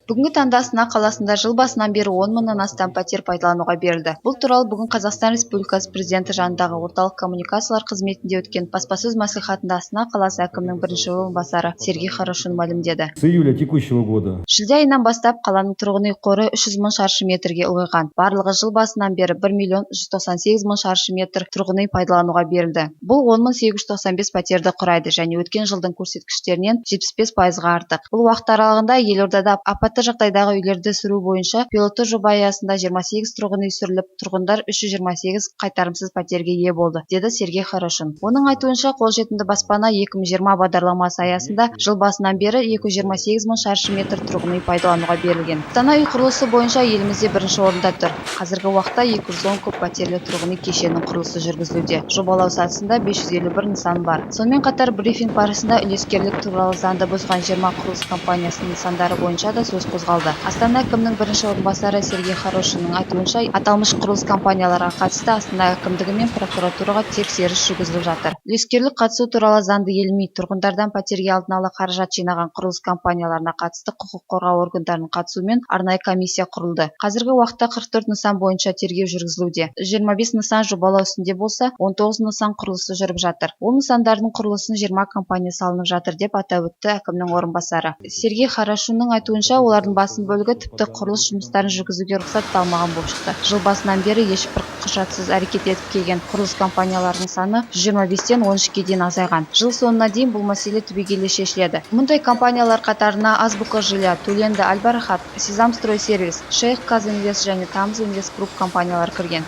Бүгінгі таңда Астана қаласында жыл басынан бері 10 мыңнан астам пәтер пайдалануға берілді. Бұл туралы бүгін Қазақстан Республикасы Президенті жанындағы орталық коммуникациялар қызметінде өткен баспасөз мәслихатында Астана қаласы әкімінің бірінші орынбасары Сергей Хорошун мәлімдеді. С июля текущего года. Шілде айынан бастап қаланың тұрғын үй қоры 300 мың шаршы метрге ұлғайған. Барлығы жыл басынан бері 1 миллион 198 мың шаршы метр тұрғын үй пайдалануға берілді. Бұл 10.895 пәтерді құрайды және өткен жылдың көрсеткіштерінен 75%-ға артық. Бұл уақыт аралығында елордада апатты жағдайдағы үйлерді сүру бойынша пилотты жоба аясында 28 тұрғын үй сүріліп, тұрғындар 328 қайтарымсыз пәтерге ие болды, деді Сергей Хорошун. Оның айтуынша, қолжетімді баспана 2020 бағдарламасы аясында жыл басынан бері 228 мың шаршы метр тұрғын үй пайдалануға берілген. Астана үй құрылысы бойынша елімізде бірінші орында тұр. Қазіргі уақытта 210 көп пәтерлі тұрғын үй кешенінің құрылысы жүргізілуде. Жобалау сатысында 551 нысан бар. Сонымен қатар брифинг барысында үлескерлік туралы заңды бұзған 20 құрылыс компаниясының нысандары бойынша да сөз қозғалды. Астана әкімінің бірінші орынбасары Сергей Хорошунның айтуынша, аталмыш құрылыс компанияларға қатысты Астана әкімдігі мен прокуратураға тексеріс жүргізіліп жатыр. Үлескерлік қатысу туралы заңды елемей, тұрғындардан пәтерге алдын ала қаражат жинаған құрылыс компанияларына қатысты құқық қорғау органдарының қатысуымен арнайы комиссия құрылды. Қазіргі уақытта 44 нысан бойынша тергеу жүргізілуде. 25 нысан жобалау үстінде болса, 19 нысан құрылысы жүріп жатыр. Ол нысандардың құрылысын 20 компания салынып жатыр деп атап өтті әкімнің орынбасары. Сергей Хорошунның айтуынша, олардың басым бөлігі тіпті құрылыс жұмыстарын жүргізуге рұқсатталмаған болып шықты. Жыл басынан бері ешбір құжатсыз әрекет етіп келген құрылыс компанияларының саны 125-тен 13-ке дейін азайған. Жыл соңына дейін бұл мәселе түбегейлі шешіледі. Мұндай компаниялар қатарына Азбука Жиля, Туленді Альбарахат, Сезам Строй Сервис, Шейх Казинвест және Тамз Инвест Групп компаниялар кірген.